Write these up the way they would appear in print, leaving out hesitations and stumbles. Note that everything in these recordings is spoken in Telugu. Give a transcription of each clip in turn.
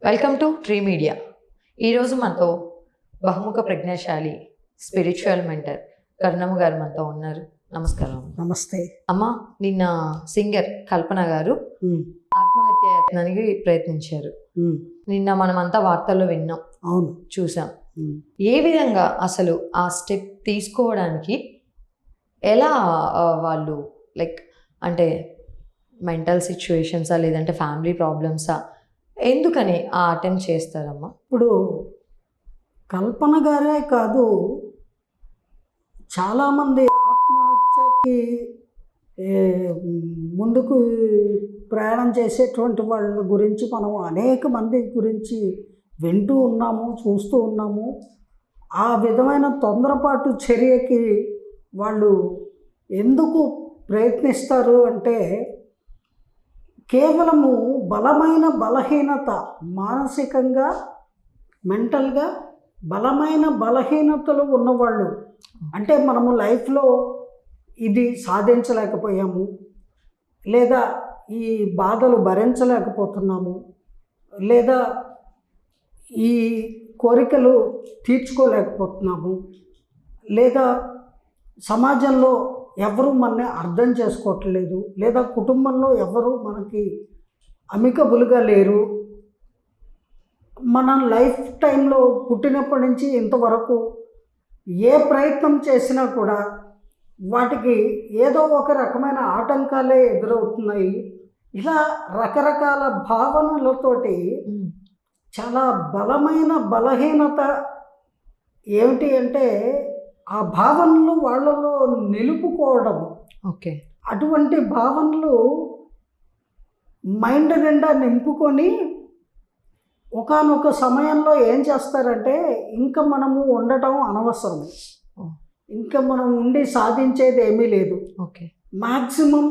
Welcome to tree media. ఈరోజు మనతో బహుముఖ ప్రజ్ఞాశాలి స్పిరిచువల్ మెంటర్ కరుణమ్మ గారు మనతో ఉన్నారు. నమస్కారం. నమస్తే అమ్మ, నిన్న సింగర్ కల్పన గారు ఆత్మహత్య యత్నానికి ప్రయత్నించారు. నిన్న మనమంతా వార్తల్లో విన్నాం, అవును, చూసాం. ఏ విధంగా అసలు ఆ స్టెప్ తీసుకోవడానికి ఎలా వాళ్ళు అంటే మెంటల్ సిచ్యువేషన్సా లేదంటే ఫ్యామిలీ ప్రాబ్లమ్సా, ఎందుకని ఆ అటెంప్ట్ చేస్తారమ్మా? ఇప్పుడు కల్పన గారే కాదు, చాలామంది ఆత్మహత్యకి ముందుకు ప్రయాణం చేసేటువంటి వాళ్ళ గురించి మనం అనేక మంది గురించి వింటూ ఉన్నాము, చూస్తూ ఉన్నాము. ఆ విధమైన తొందరపాటు చర్యకి వాళ్ళు ఎందుకు ప్రయత్నిస్తారు అంటే, కేవలము బలమైన బలహీనత, మానసికంగా మెంటల్గా బలమైన బలహీనతలు ఉన్నవాళ్ళు, అంటే మనము లైఫ్లో ఇది సాధించలేకపోయాము, లేదా ఈ బాధలు భరించలేకపోతున్నాము, లేదా ఈ కోరికలు తీర్చుకోలేకపోతున్నాము, లేదా సమాజంలో ఎవరు మనని అర్థం చేసుకోవట్లేదు, లేదా కుటుంబంలో ఎవరు మనకి అమికబుల్గా లేరు, మన లైఫ్ టైంలో పుట్టినప్పటి నుంచి ఇంతవరకు ఏ ప్రయత్నం చేసినా కూడా వాటికి ఏదో ఒక రకమైన ఆటంకాలే ఎదురవుతున్నాయి. ఇలా రకరకాల భావనలతోటి చాలా బలమైన బలహీనత ఏమిటి అంటే, ఆ భావనలు వాళ్ళలో నిలుపుకోవడం. ఓకే. అటువంటి భావనలు మైండ్ నిండా నింపుకొని ఒకానొక సమయంలో ఏం చేస్తారంటే, ఇంకా మనము ఉండటం అనవసరం, ఇంకా మనం ఉండి సాధించేది ఏమీ లేదు, ఓకే, మ్యాక్సిమం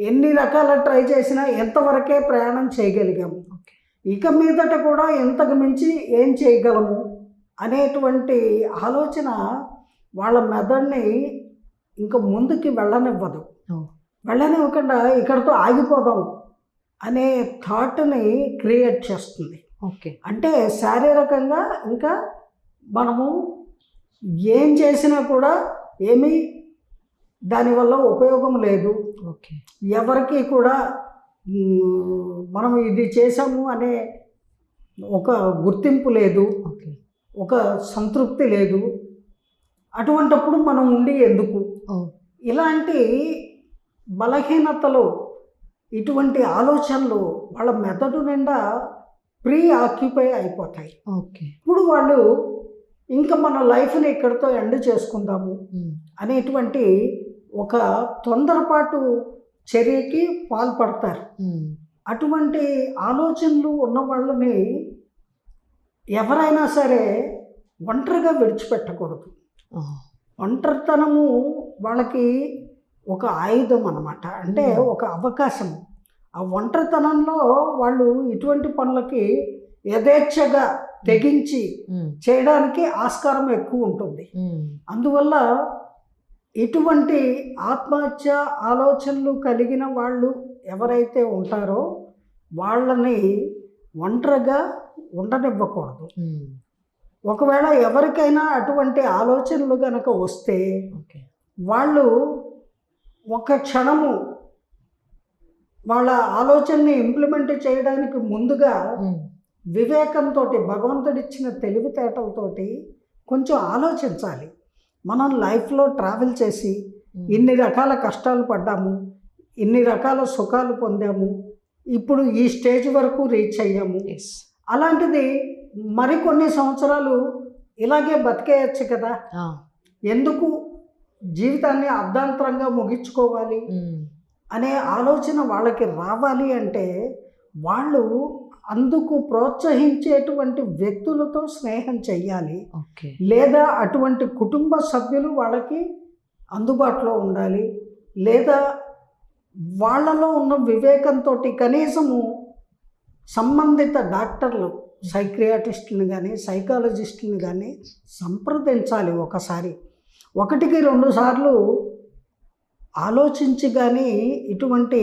ఎన్ని రకాల ట్రై చేసినా ఎంతవరకే ప్రయాణం చేయగలిగాము, ఇక మీదట కూడా ఎంతకు మించి ఏం చేయగలము అనేటువంటి ఆలోచన వాళ్ళ మెదడుని ఇంకా ముందుకి వెళ్ళనివ్వకుండా ఇక్కడితో ఆగిపోదాం అనే థాట్ని క్రియేట్ చేస్తుంది. ఓకే. అంటే శారీరకంగా ఇంకా మనము ఏం చేసినా కూడా ఏమీ దానివల్ల ఉపయోగం లేదు, ఓకే, ఎవరికి కూడా మనం ఇది చేసాము అనే ఒక గుర్తింపు లేదు, ఓకే, ఒక సంతృప్తి లేదు. అటువంటప్పుడు మనం ఉండి ఎందుకు? ఇలాంటి బలహీనతలు, ఇటువంటి ఆలోచనలు వాళ్ళ మెదడు నిండా ప్రీ ఆక్యుపై అయిపోతాయి. ఓకే. ఇప్పుడు వాళ్ళు ఇంకా మన లైఫ్ని ఇక్కడితో ఎండ్ చేసుకుందాము అనేటువంటి ఒక తొందరపాటు చర్యకి పాల్పడతారు. అటువంటి ఆలోచనలు ఉన్న వాళ్ళని ఎవరైనా సరే ఒంటరిగా విడిచిపెట్టకూడదు. ఒంటరితనము వాళ్ళకి ఒక ఆయుధం అన్నమాట, అంటే ఒక అవకాశం. ఆ ఒంటరితనంలో వాళ్ళు ఇటువంటి పనులకి యథేచ్ఛగా తెగించి చేయడానికి ఆస్కారం ఎక్కువ ఉంటుంది. అందువల్ల ఇటువంటి ఆత్మహత్య ఆలోచనలు కలిగిన వాళ్ళు ఎవరైతే ఉంటారో వాళ్ళని ఒంటరిగా ఉండనివ్వకూడదు. ఒకవేళ ఎవరికైనా అటువంటి ఆలోచనలు కనుక వస్తే వాళ్ళు ఒక క్షణము వాళ్ళ ఆలోచనని ఇంప్లిమెంట్ చేయడానికి ముందుగా వివేకంతో, భగవంతుడిచ్చిన తెలివితేటలతోటి కొంచెం ఆలోచించాలి. మనం లైఫ్లో ట్రావెల్ చేసి ఇన్ని రకాల కష్టాలు పడ్డాము, ఇన్ని రకాల సుఖాలు పొందాము, ఇప్పుడు ఈ స్టేజ్ వరకు రీచ్ అయ్యాము. అలాంటిది మరికొన్ని సంవత్సరాలు ఇలాగే బతికేయచ్చు కదా, ఎందుకు జీవితాన్ని అర్ధాంతరంగా ముగించుకోవాలి అనే ఆలోచన వాళ్ళకి రావాలి అంటే వాళ్ళు అందుకు ప్రోత్సహించేటువంటి వ్యక్తులతో స్నేహం చెయ్యాలి, లేదా అటువంటి కుటుంబ సభ్యులు వాళ్ళకి అందుబాటులో ఉండాలి, లేదా వాళ్ళలో ఉన్న వివేకంతో కనీసము సంబంధిత డాక్టర్లు, సైక్రియాటిస్టులను కానీ సైకాలజిస్టులను కానీ సంప్రదించాలి. ఒకసారి 1-2 సార్లు ఆలోచించి కానీ ఇటువంటి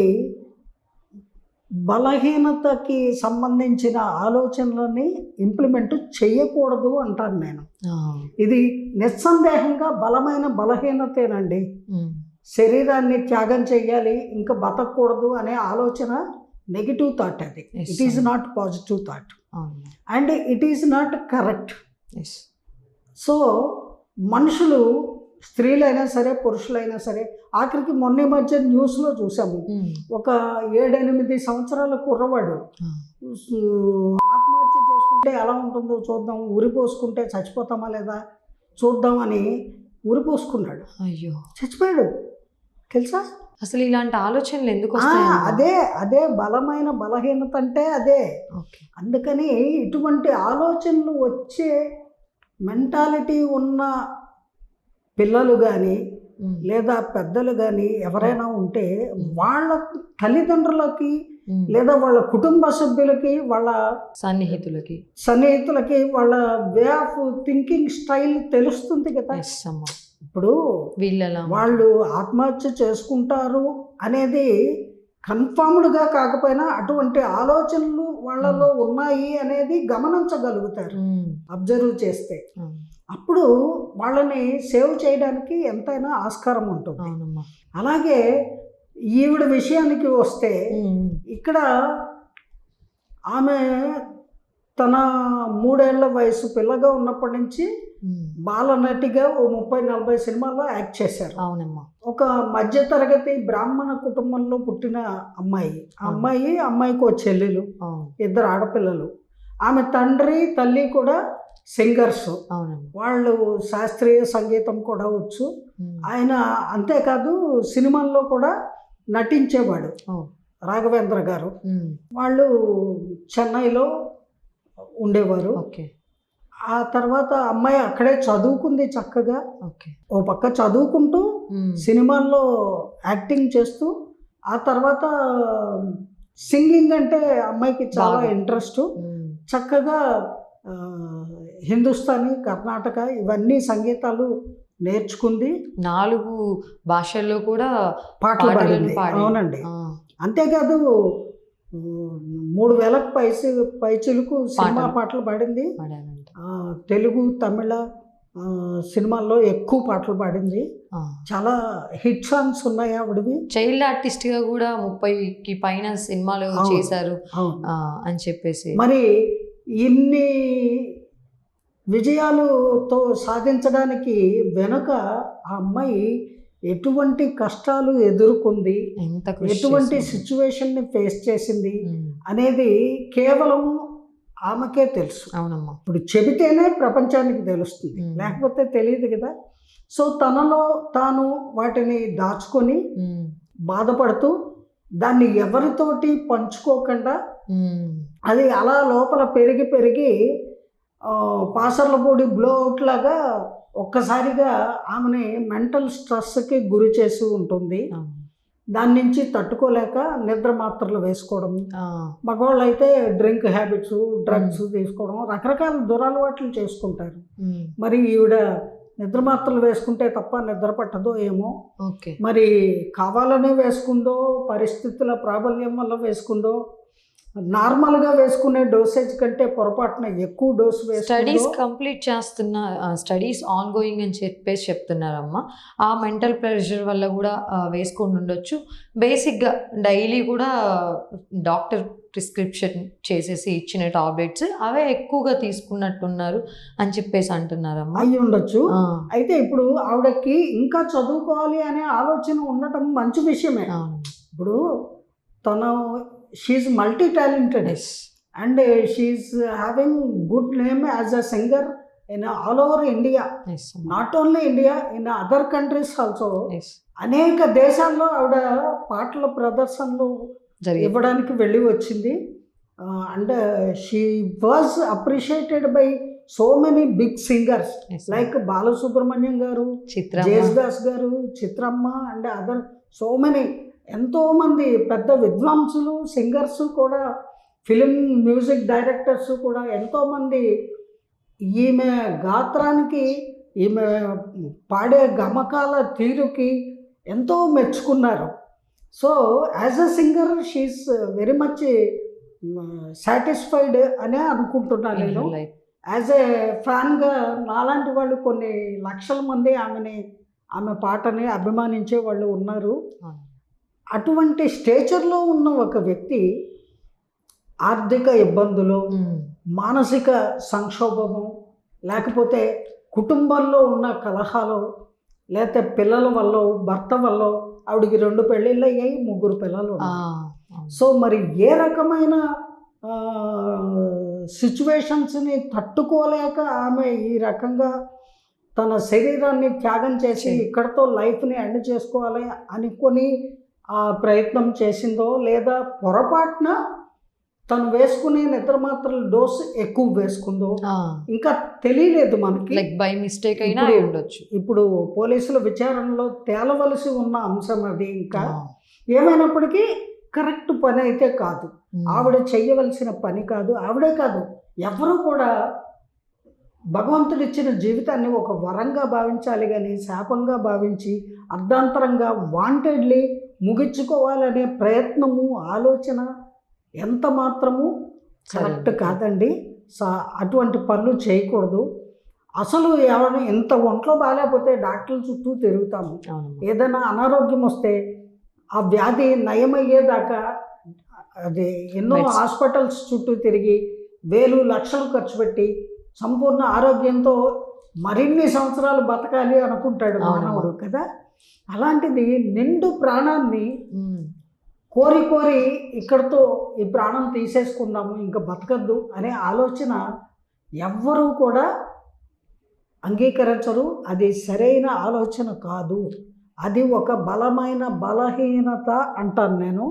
బలహీనతకి సంబంధించిన ఆలోచనలని ఇంప్లిమెంట్ చేయకూడదు అంటాను నేను. ఇది నిస్సందేహంగా బలమైన బలహీనతేనండి. శరీరాన్ని త్యాగం చేయాలి, ఇంకా బతకూడదు అనే ఆలోచన నెగిటివ్ థాట్. అది it is not positive thought and it is not correct. So మనుషులు, స్త్రీలైనా సరే పురుషులైనా సరే, ఆఖరికి మొన్న మధ్య న్యూస్లో చూసాము, ఒక 7-8 సంవత్సరాల కుర్రవాడు ఆత్మహత్య చేసుకుంటే ఎలా ఉంటుందో చూద్దాం, ఉరిపోసుకుంటే చచ్చిపోతామా లేదా చూద్దామని ఉరిపోసుకున్నాడు. అయ్యో, చచ్చిపోయాడు. తెలుసా? అసలు ఇలాంటి ఆలోచనలు ఎందుకు వస్తాయి? అదే బలమైన బలహీనత అంటే అదే. అందుకని ఇటువంటి ఆలోచనలు వచ్చే మెంటాలిటీ ఉన్న పిల్లలు కానీ లేదా పెద్దలు కానీ ఎవరైనా ఉంటే వాళ్ళ తల్లిదండ్రులకి లేదా వాళ్ళ కుటుంబ సభ్యులకి, వాళ్ళ సన్నిహితులకి వాళ్ళ వే ఆఫ్ థింకింగ్ స్టైల్ తెలుస్తుంది కదా. ఇప్పుడు వాళ్ళు ఆత్మహత్య చేసుకుంటారు అనేది కన్ఫర్మ్డ్గా కాకపోయినా అటువంటి ఆలోచనలు వాళ్ళలో ఉన్నాయి అనేది గమనించగలుగుతారు అబ్జర్వ్ చేస్తే. అప్పుడు వాళ్ళని సేవ్ చేయడానికి ఎంతైనా ఆస్కారం ఉంటుంది. అలాగే ఈవిడ విషయానికి వస్తే, ఇక్కడ ఆమె తన 3 ఏళ్ల వయసు పిల్లగా ఉన్నప్పటి నుంచి బాలనటిగా ఓ 30-40 సినిమాల్లో యాక్ట్ చేశారు. అవునమ్మా. ఒక మధ్యతరగతి బ్రాహ్మణ కుటుంబంలో పుట్టిన అమ్మాయి, అమ్మాయికి ఓ చెల్లెలు, 2 ఆడపిల్లలు. ఆమె తండ్రి తల్లి కూడా సింగర్స్. వాళ్ళు శాస్త్రీయ సంగీతం కూడా వచ్చు. ఆయన అంతేకాదు సినిమాల్లో కూడా నటించేవాడు. రాఘవేంద్ర గారు వాళ్ళు చెన్నైలో ఉండేవారు. ఆ తర్వాత అమ్మాయి అక్కడే చదువుకుంది చక్కగా. ఓ పక్క చదువుకుంటూ సినిమాల్లో యాక్టింగ్ చేస్తూ, ఆ తర్వాత సింగింగ్ అంటే అమ్మాయికి చాలా ఇంట్రెస్ట్. చక్కగా హిందుస్థానీ, కర్ణాటక ఇవన్నీ సంగీతాలు నేర్చుకుంది. 4 భాషల్లో కూడా పాటలు పాడింది. అవునండి. అంతేకాదు 3000కు పైచిలుకు సినిమా పాటలు పాడింది. తెలుగు, తమిళ సినిమాల్లో ఎక్కువ పాటలు పాడింది. చాలా హిట్ సాంగ్స్ ఉన్నాయి ఆవిడవి. చైల్డ్ ఆర్టిస్ట్గా కూడా 30కి పైన సినిమాలు చేశారు అని చెప్పేసి. మరి ఇన్ని విజయాలతో సాధించడానికి వెనుక ఆ అమ్మాయి ఎటువంటి కష్టాలు ఎదుర్కొంది, ఎటువంటి సిచ్యువేషన్ని ఫేస్ చేసింది అనేది కేవలం ఆమెకే తెలుసు. అవునమ్మా. ఇప్పుడు చెబితేనే ప్రపంచానికి తెలుస్తుంది, లేకపోతే తెలియదు కదా. సో తనలో తాను వాటిని దాచుకొని బాధపడుతూ దాన్ని ఎవరితోటి పంచుకోకుండా అది అలా లోపల పెరిగి పాసర్లపూడి బ్లోఅవుట్ లాగా ఒక్కసారిగా ఆమెని మెంటల్ స్ట్రెస్కి గురి చేసి ఉంటుంది. దాని నుంచి తట్టుకోలేక నిద్ర మాత్రలు వేసుకోవడం, మగవాళ్ళు అయితే డ్రింక్ హ్యాబిట్స్, డ్రగ్స్ తీసుకోవడం, రకరకాల దురలవాట్లు చేసుకుంటారు. మరి ఈవిడ నిద్ర మాత్రలు వేసుకుంటే తప్ప నిద్ర పట్టదో ఏమో, మరి కావాలనే వేసుకుందో, పరిస్థితుల ప్రాబల్యం వల్ల వేసుకుందో, నార్మల్గా వేసుకునే డోసేజ్ కంటే పొరపాటున ఎక్కువ డోసు స్టడీస్ కంప్లీట్ చేస్తున్న, స్టడీస్ ఆన్ గోయింగ్ అని చెప్పేసి చెప్తున్నారమ్మా. ఆ మెంటల్ ప్రెషర్ వల్ల కూడా వేసుకొని ఉండొచ్చు. బేసిక్గా డైలీ కూడా డాక్టర్ ప్రిస్క్రిప్షన్ చేసేసి ఇచ్చిన టాబ్లెట్స్ అవే ఎక్కువగా తీసుకున్నట్టున్నారు అని చెప్పేసి అంటున్నారమ్మా. అయ్యి ఉండొచ్చు. అయితే ఇప్పుడు ఆవిడకి ఇంకా చదువుకోవాలి అనే ఆలోచన ఉండటం మంచి విషయమే. ఇప్పుడు తను she's multi talented and she's having good name as a singer in all over India, not only India, in other countries also. అనేక దేశాల్లో ఆవిడ పాటల ప్రదర్శనలు ఇవ్వడానికి వెళ్ళి వచ్చింది. And she was appreciated by so many big singers like Balasubrahmanyam garu, Yesudas garu, చిత్రమ్మ అండ్ అదర్ సో మెనీ. ఎంతోమంది పెద్ద విద్వాంసులు, సింగర్స్ కూడా, ఫిలిం మ్యూజిక్ డైరెక్టర్స్ కూడా ఎంతోమంది ఈమె గాత్రానికి, ఈమె పాడే గమకాల తీరుకి ఎంతో మెచ్చుకున్నారు. So as a singer she's very much satisfied అనే అనుకుంటున్నాను నేను. యాజ్ ఏ ఫ్యాన్గా నాలాంటి వాళ్ళు కొన్ని లక్షల మంది ఆమె పాటని అభిమానించే వాళ్ళు ఉన్నారు. అటువంటి స్టేచర్లో ఉన్న ఒక వ్యక్తి ఆర్థిక ఇబ్బందులు, మానసిక సంక్షోభము, లేకపోతే కుటుంబంలో ఉన్న కలహాలు, లేకపోతే పిల్లల వల్ల, భర్త వల్ల, ఆవిడికి 2 పెళ్ళిళ్ళు అయ్యాయి, 3 పిల్లలు ఉన్నారు. సో మరి ఏ రకమైన సిచ్యువేషన్స్ని తట్టుకోలేక ఆమె ఈ రకంగా తన శరీరాన్ని త్యాగం చేసి ఇక్కడతో లైఫ్ని ఎండ్ చేసుకోవాలి అనుకొని ఆ ప్రయత్నం చేసిందో, లేదా పొరపాటున తను వేసుకునే నిద్ర మాత్రలు డోస్ ఎక్కువ వేసుకుందో ఇంకా తెలియలేదు మనకి. లైక్ బై మిస్టేక్ అయినా ఉండొచ్చు. ఇప్పుడు పోలీసుల విచారణలో తేలవలసి ఉన్న అంశం అది. ఇంకా ఏమైనప్పటికీ కరెక్ట్ పని అయితే కాదు, ఆవిడ చెయ్యవలసిన పని కాదు. ఆవిడే కాదు, ఎవరు కూడా భగవంతుడు ఇచ్చిన జీవితాన్ని ఒక వరంగా భావించాలి, కానీ శాపంగా భావించి అర్ధాంతరంగా వాంటెడ్లీ ముగించుకోవాలనే ప్రయత్నము, ఆలోచన ఎంత మాత్రము కరెక్ట్ కాదండి. అటువంటి పనులు చేయకూడదు. అసలు ఎవరైనా ఎంత ఒంట్లో బాగాలేకపోతే డాక్టర్ల చుట్టూ తిరుగుతాము. ఏదైనా అనారోగ్యం వస్తే ఆ వ్యాధి నయమయ్యేదాకా అది ఎన్నో హాస్పిటల్స్ చుట్టూ తిరిగి వేలు లక్షలు ఖర్చు పెట్టి సంపూర్ణ ఆరోగ్యంతో మరిన్ని సంవత్సరాలు బతకాలి అనుకుంటాడు మానవుడు కదా. అలాంటిది నిండు ప్రాణాన్ని కోరి ఇక్కడతో ఈ ప్రాణం తీసేసుకుందాము, ఇంకా బతకద్దు అనే ఆలోచన ఎవ్వరూ కూడా అంగీకరించరు. అది సరైన ఆలోచన కాదు. అది ఒక బలమైన బలహీనత అంటాను నేను.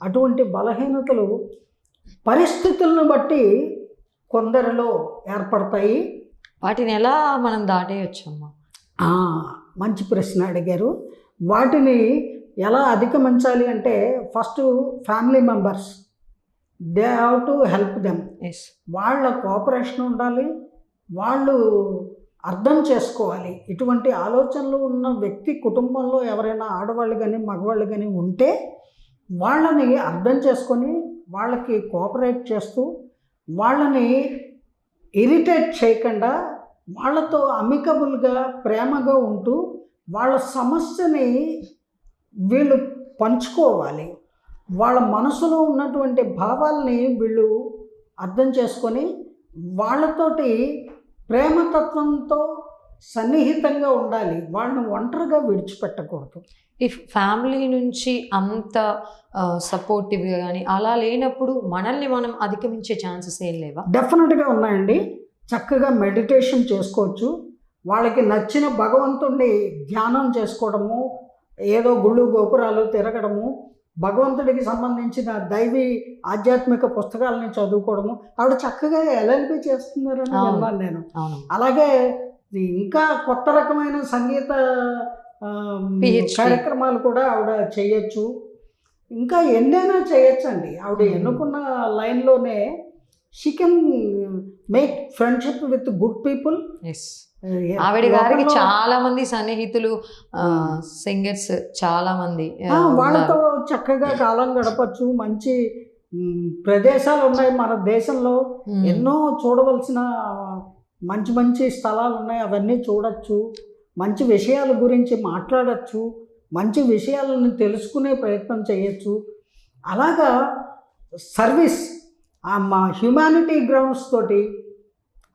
అటువంటి బలహీనతలు పరిస్థితులను బట్టి కొందరిలో ఏర్పడతాయి. వాటిని ఎలా మనం దాటేయచ్చమ్మా? మంచి ప్రశ్న అడిగారు. వాటిని ఎలా అధిగమించాలి అంటే first family members, they have to help them. వాళ్ళ కోఆపరేషన్ ఉండాలి, వాళ్ళు అర్థం చేసుకోవాలి. ఇటువంటి ఆలోచనలు ఉన్న వ్యక్తి కుటుంబంలో ఎవరైనా ఆడవాళ్ళు కానీ మగవాళ్ళు కానీ ఉంటే వాళ్ళని అర్థం చేసుకొని వాళ్ళకి కోఆపరేట్ చేస్తూ వాళ్ళని ఇరిటేట్ చేయకుండా వాళ్ళతో అమికబుల్గా ప్రేమగా ఉంటూ వాళ్ళ సమస్యని వీళ్ళు పంచుకోవాలి. వాళ్ళ మనసులో ఉన్నటువంటి భావాల్ని వీళ్ళు అర్థం చేసుకొని వాళ్ళతోటి ప్రేమతత్వంతో సన్నిహితంగా ఉండాలి. వాళ్ళని ఒంటరిగా విడిచిపెట్టకూడదు. ఇఫ్ ఫ్యామిలీ నుంచి అంత సపోర్టివ్గా కానీ అలా లేనప్పుడు మనల్ని మనం అధిగమించే ఛాన్సెస్ ఏం లేవా? డెఫినెట్గా ఉన్నాయండి. చక్కగా మెడిటేషన్ చేసుకోవచ్చు. వాళ్ళకి నచ్చిన భగవంతుడిని ధ్యానం చేసుకోవడము, ఏదో గుళ్ళు గోపురాలు తిరగడము, భగవంతుడికి సంబంధించిన దైవీ ఆధ్యాత్మిక పుస్తకాలని చదువుకోవడము. ఆవిడ చక్కగా LLB చేస్తున్నారని విన్నాను నేను. అలాగే ఇంకా కొత్త రకమైన సంగీత కార్యక్రమాలు కూడా ఆవిడ చేయొచ్చు. ఇంకా ఎన్నైనా చేయొచ్చండి. ఆవిడ ఎన్నుకున్న లైన్లోనే she can make friendship with good people. ఆవిడ గారికి చాలా మంది సన్నిహితులు, సింగర్స్ చాలా మంది, వాళ్ళతో చక్కగా కాలం గడపచ్చు. మంచి ప్రదేశాలు ఉన్నాయి మన దేశంలో, ఎన్నో చూడవలసిన మంచి మంచి స్థలాలు ఉన్నాయి. అవన్నీ చూడొచ్చు, మంచి విషయాల గురించి మాట్లాడచ్చు, మంచి విషయాలను తెలుసుకునే ప్రయత్నం చేయొచ్చు. అలాగా సర్వీస్ మా హ్యుమానిటీ గ్రౌండ్స్ తోటి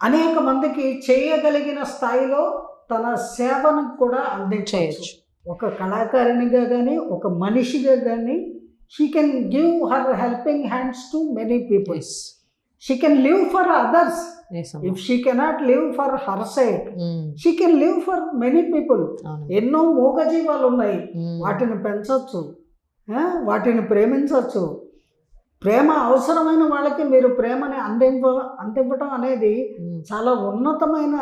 అనేక మందికి చేయగలిగిన స్థాయిలో తన సేవను కూడా అందించవచ్చు. ఒక కళాకారిణిగా కానీ ఒక మనిషిగా కానీ she can give her helping hands to many peoples. She can live for others. If she cannot live for her side, she can live for many people. ఎన్నో మూగజీవాలు ఉన్నాయి, వాటిని పెంచవచ్చు, వాటిని ప్రేమించవచ్చు. ప్రేమ అవసరమైన వాళ్ళకి మీరు ప్రేమని అందివ్వటం అనేది చాలా ఉన్నతమైన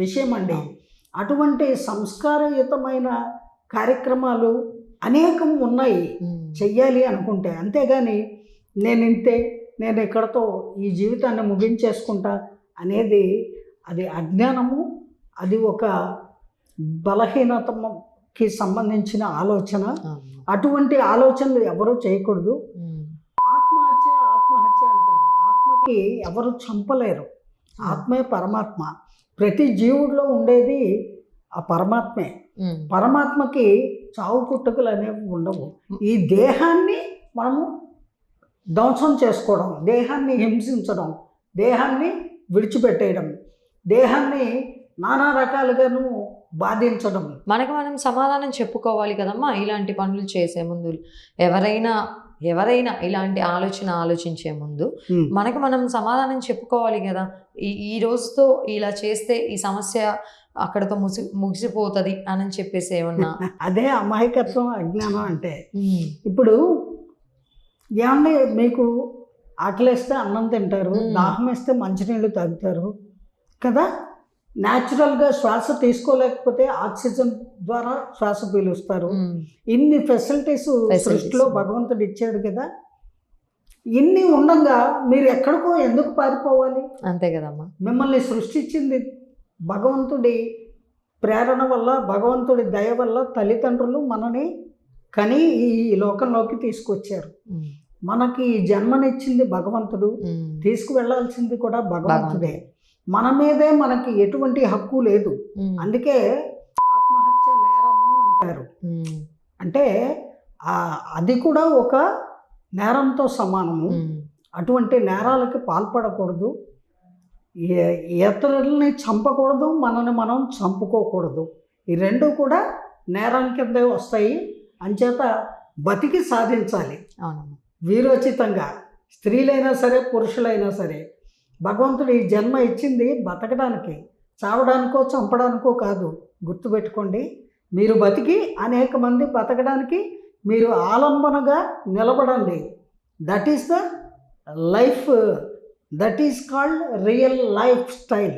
విషయం అండి. అటువంటి సంస్కారయుతమైన కార్యక్రమాలు అనేకం ఉన్నాయి చెయ్యాలి అనుకుంటే. అంతేగాని నేను ఇక్కడతో ఈ జీవితాన్ని ముగించేసుకుంటా అనేది అది అజ్ఞానము, అది ఒక బలహీనతకి సంబంధించిన ఆలోచన. అటువంటి ఆలోచనలు ఎవరు చేయకూడదు. ఆత్మహత్య అంటారు. ఆత్మకి ఎవరు చంపలేరు. ఆత్మే పరమాత్మ. ప్రతి జీవుడిలో ఉండేది ఆ పరమాత్మే. పరమాత్మకి చావు పుట్టుకలు అనేవి ఉండవు. ఈ దేహాన్ని మనము ధ్వంసం చేసుకోవడం, దేహాన్ని హింసించడం, దేహాన్ని విడిచిపెట్టేయడం, దేహాన్ని నానా రకాలుగాను బాధించడం. మనకు మనం సమాధానం చెప్పుకోవాలి కదమ్మా ఇలాంటి పనులు చేసే ముందు. ఎవరైనా ఇలాంటి ఆలోచించే ముందు మనకు మనం సమాధానం చెప్పుకోవాలి కదా. ఈ రోజుతో ఇలా చేస్తే ఈ సమస్య అక్కడతో ముగిసిపోతుంది అని చెప్పేసి ఏమన్నా. అదే అమాయకత్వం, అజ్ఞానం అంటే. ఇప్పుడు ఏమన్నా మీకు ఆకలిస్తే అన్నం తింటారు, దాహం వేస్తే మంచినీళ్ళు తాగుతారు కదా. న్యాచురల్గా శ్వాస తీసుకోలేకపోతే ఆక్సిజన్ ద్వారా శ్వాస పీలుస్తారు. ఇన్ని ఫెసిలిటీస్ సృష్టిలో భగవంతుడు ఇచ్చాడు కదా. ఇన్ని ఉండగా మీరు ఎక్కడికో ఎందుకు పారిపోవాలి? అంతే కదమ్మా. మిమ్మల్ని సృష్టించింది భగవంతుడి ప్రేరణ వల్ల, భగవంతుడి దయ వల్ల తల్లిదండ్రులు మనని కని ఈ లోకంలోకి తీసుకొచ్చారు. మనకి జన్మనిచ్చింది భగవంతుడు, తీసుకువెళ్లాల్సింది కూడా భగవంతుడే. మన మీదే మనకి ఎటువంటి హక్కు లేదు. అందుకే ఆత్మహత్య నేరము అంటారు. అంటే అది కూడా ఒక నేరంతో సమానము. అటువంటి నేరాలకి పాల్పడకూడదు. ఇతరులని చంపకూడదు, మనని మనం చంపుకోకూడదు. ఈ రెండు కూడా నేరం కిందే వస్తాయి. అంచేత బతికి సాధించాలి వీరోచితంగా. స్త్రీలైనా సరే, పురుషులైనా సరే. భగవంతుడు ఈ జన్మ ఇచ్చింది బతకడానికి, చావడానికో చంపడానికో కాదు. గుర్తుపెట్టుకోండి. మీరు బతికి అనేక మంది బతకడానికి మీరు ఆలంబనగా నిలబడండి. That is the life, that is called real life style.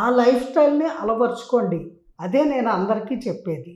ఆ లైఫ్ స్టైల్ని అలవరుచుకోండి. అదే నేను అందరికీ చెప్పేది.